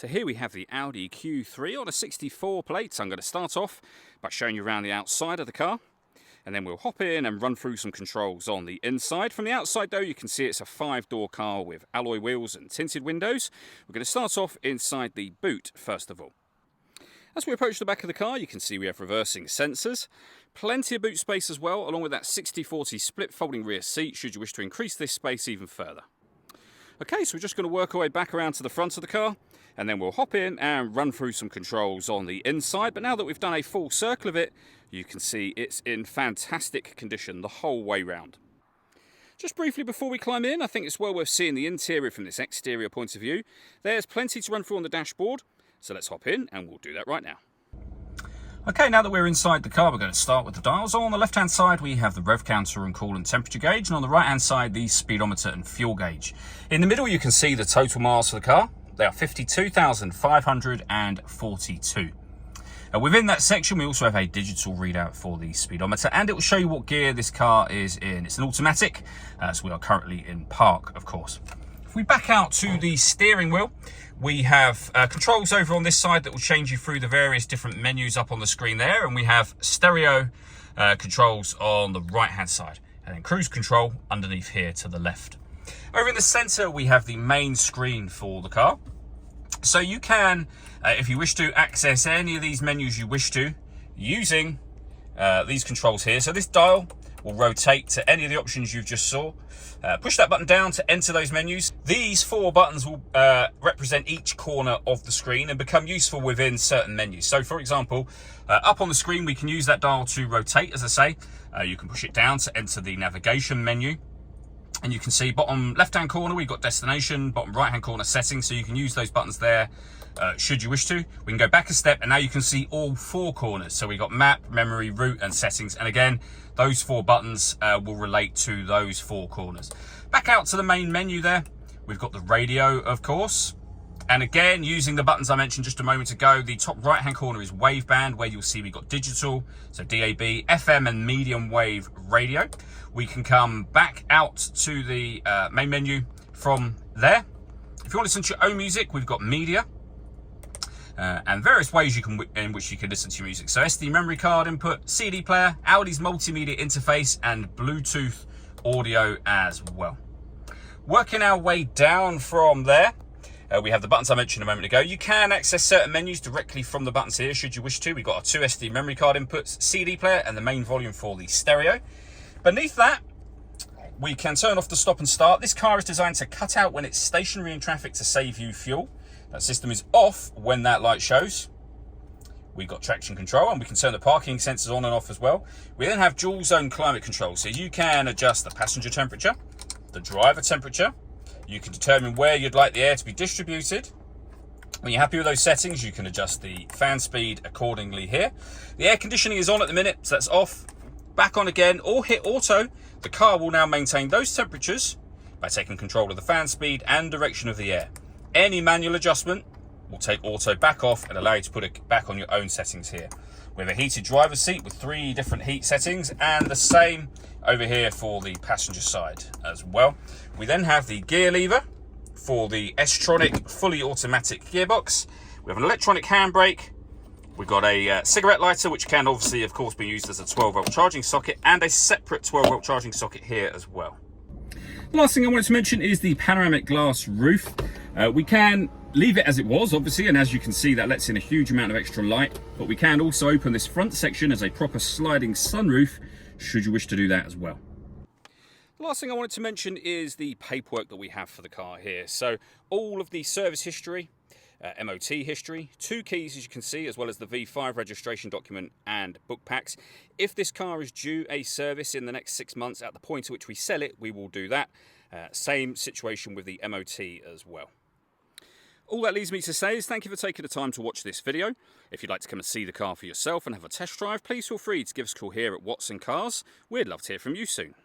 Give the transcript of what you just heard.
So here we have the Audi Q3 on a 64 plate. So I'm going to start off by showing you around the outside of the car, and then we'll hop in and run through some controls on the inside. From the outside though, you can see it's a 5-door car with alloy wheels and tinted windows. We're going to start off inside the boot first of all. As we approach the back of the car, you can see we have reversing sensors, plenty of boot space as well, along with that 60/40 split folding rear seat should you wish to increase this space even further. Okay, so we're just going to work our way back around to the front of the car, and then we'll hop in and run through some controls on the inside. But now that we've done a full circle of it, you can see it's in fantastic condition the whole way round. Just briefly before we climb in, I think it's well worth seeing the interior from this exterior point of view. There's plenty to run through on the dashboard, so let's hop in and we'll do that right now. Okay, now that we're inside the car, we're going to start with the dials. On the left-hand side, we have the rev counter and coolant temperature gauge, and on the right-hand side, the speedometer and fuel gauge. In the middle, you can see the total miles for the car. They are 52,542. Within that section, we also have a digital readout for the speedometer, and it will show you what gear this car is in. It's an automatic, so we are currently in park, of course. If we back out to the steering wheel, we have controls over on this side that will change you through the various different menus up on the screen there, and we have stereo controls on the right hand side, and then cruise control underneath here to the left. Over in the center, we have the main screen for the car, so you can, if you wish to, access any of these menus you wish to using these controls here. So this dial will rotate to any of the options you've just saw. Push that button down to enter those menus. These 4 buttons will represent each corner of the screen and become useful within certain menus. So for example, up on the screen, we can use that dial to rotate, as I say. You can push it down to enter the navigation menu. And you can see bottom left-hand corner, we've got destination, bottom right-hand corner settings. So you can use those buttons there should you wish to. We can go back a step, and now you can see all 4 corners. So we've got map, memory, route, and settings. And again, those 4 buttons will relate to those 4 corners. Back out to the main menu there, we've got the radio, of course. And again, using the buttons I mentioned just a moment ago, the top right-hand corner is waveband, where you'll see we've got digital, so DAB, FM, and medium wave radio. We can come back out to the main menu from there. If you want to listen to your own music, we've got media. And various ways in which you can listen to your music. So SD memory card input, CD player, Audi's multimedia interface, and Bluetooth audio as well. Working our way down from there, we have the buttons I mentioned a moment ago. You can access certain menus directly from the buttons here, should you wish to. We've got our 2 SD memory card inputs, CD player, and the main volume for the stereo. Beneath that, we can turn off the stop and start. This car is designed to cut out when it's stationary in traffic to save you fuel. That system is off when that light shows. We've got traction control, and we can turn the parking sensors on and off as well. We then have dual zone climate control, so you can adjust the passenger temperature, the driver temperature. You can determine where you'd like the air to be distributed. When you're happy with those settings, you can adjust the fan speed accordingly here. The air conditioning is on at the minute, so that's off. Back on again, or hit auto. The car will now maintain those temperatures by taking control of the fan speed and direction of the air. Any manual adjustment will take auto back off and allow you to put it back on your own settings here. We have a heated driver's seat with 3 different heat settings, and the same over here for the passenger side as well. We then have the gear lever for the S-tronic fully automatic gearbox. We have an electronic handbrake. We've got a cigarette lighter, which can obviously, of course, be used as a 12-volt charging socket, and a separate 12-volt charging socket here as well. The last thing I wanted to mention is the panoramic glass roof. We can leave it as it was, obviously, and as you can see, that lets in a huge amount of extra light, but we can also open this front section as a proper sliding sunroof, should you wish to do that as well. The last thing I wanted to mention is the paperwork that we have for the car here. So all of the service history, MOT history, 2 keys as you can see, as well as the V5 registration document and book packs. If this car is due a service in the next 6 months at the point at which we sell it, we will do that. Same situation with the MOT as well. All that leaves me to say is thank you for taking the time to watch this video. If you'd like to come and see the car for yourself and have a test drive, please feel free to give us a call here at Watson Cars. We'd love to hear from you soon.